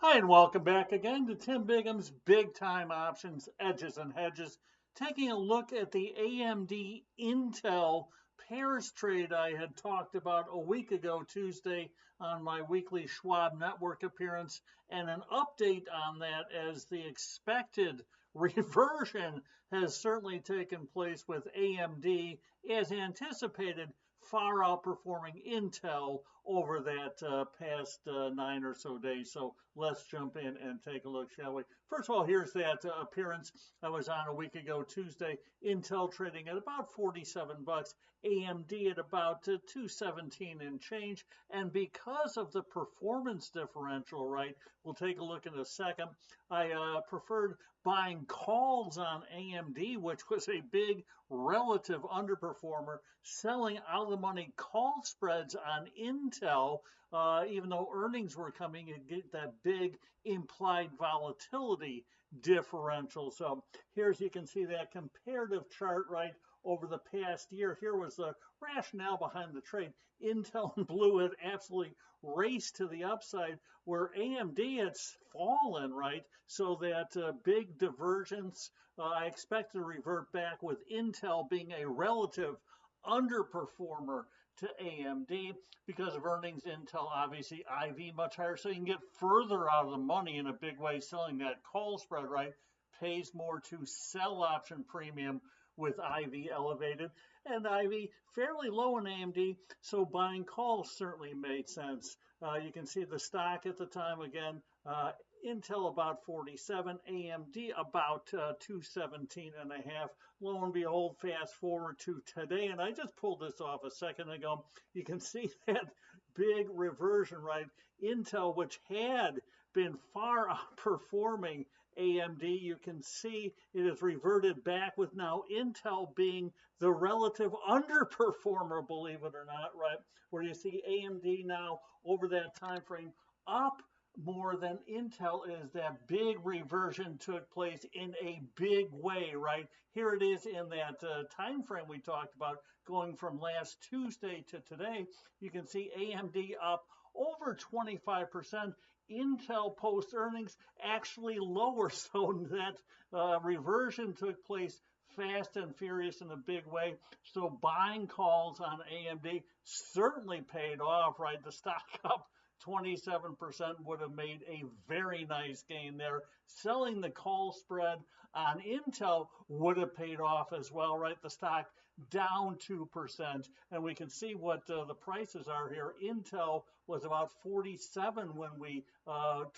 Hi, and welcome back again to Tim Bigham's Big Time Options, Edges and Hedges. Taking a look at the AMD Intel pairs trade I had talked about a week ago, Tuesday, on my weekly Schwab Network appearance, and an update on that as the expected reversion has certainly taken place with AMD as anticipated, far outperforming Intel over that past 9 or so days. So let's jump in and take a look, shall we? First of all, here's that appearance I was on a week ago, Tuesday. Intel trading at about 47 bucks, AMD at about 217 and change. And because of the performance differential, right, we'll take a look in a second. I preferred buying calls on AMD, which was a big relative underperformer, selling out of the money call spreads on Intel, even though earnings were coming and get that big implied volatility differential. So here's, you can see that comparative chart right over the past year. Here was the rationale behind the trade. Intel and blue had absolutely raced to the upside where AMD had fallen, right? So that big divergence, I expect to revert back with Intel being a relative underperformer to AMD because of earnings. Intel obviously IV much higher, so you can get further out of the money in a big way selling that call spread, right? Pays more to sell option premium with IV elevated and IV fairly low in AMD, so buying calls certainly made sense. You can see the stock at the time again. Intel about 47, AMD about 217 and a half. Lo and behold, fast forward to today, and I just pulled this off a second ago. You can see that big reversion, right? Intel, which had been far outperforming AMD, you can see it has reverted back with now Intel being the relative underperformer, believe it or not, right? Where you see AMD now over that time frame up more than Intel is. That big reversion took place in a big way, right? Here it is in that time frame we talked about, going from last Tuesday to today. You can see AMD up over 25%. Intel post earnings actually lower, so that reversion took place fast and furious in a big way. So buying calls on AMD certainly paid off, right? The stock up 27% would have made a very nice gain there. Selling the call spread on Intel would have paid off as well, right? The stock down 2%. And we can see what the prices are here. Intel was about 47 when we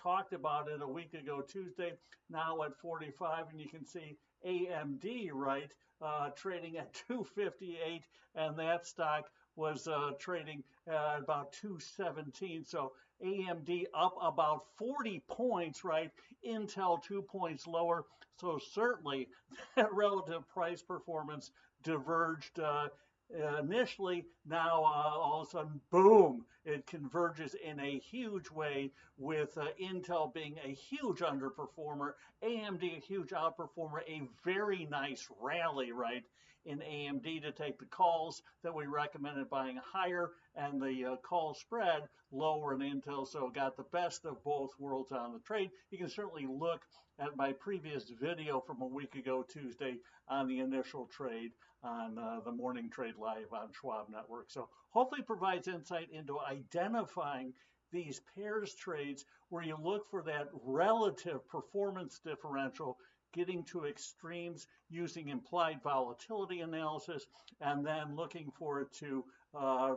talked about it a week ago, Tuesday, now at 45. And you can see AMD, right, trading at 258, and that stock was trading at about 217. So AMD up about 40 points, right? Intel 2 points lower. So certainly that relative price performance diverged initially. Now all of a sudden, boom, it converges in a huge way with Intel being a huge underperformer, AMD a huge outperformer, a very nice rally, right, in AMD to take the calls that we recommended buying higher and the call spread lower in Intel. So got the best of both worlds on the trade. You can certainly look at my previous video from a week ago, Tuesday, on the initial trade on the morning trade live on Schwab Network. So hopefully provides insight into identifying these pairs trades where you look for that relative performance differential, getting to extremes using implied volatility analysis, and then looking for it to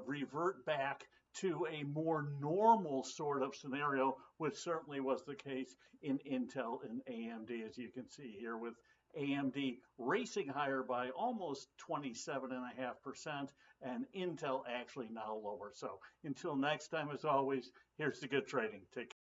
revert back to a more normal sort of scenario, which certainly was the case in Intel and AMD, as you can see here, with AMD racing higher by almost 27.5%, and Intel actually now lower. So until next time, as always, here's the good trading. Take care.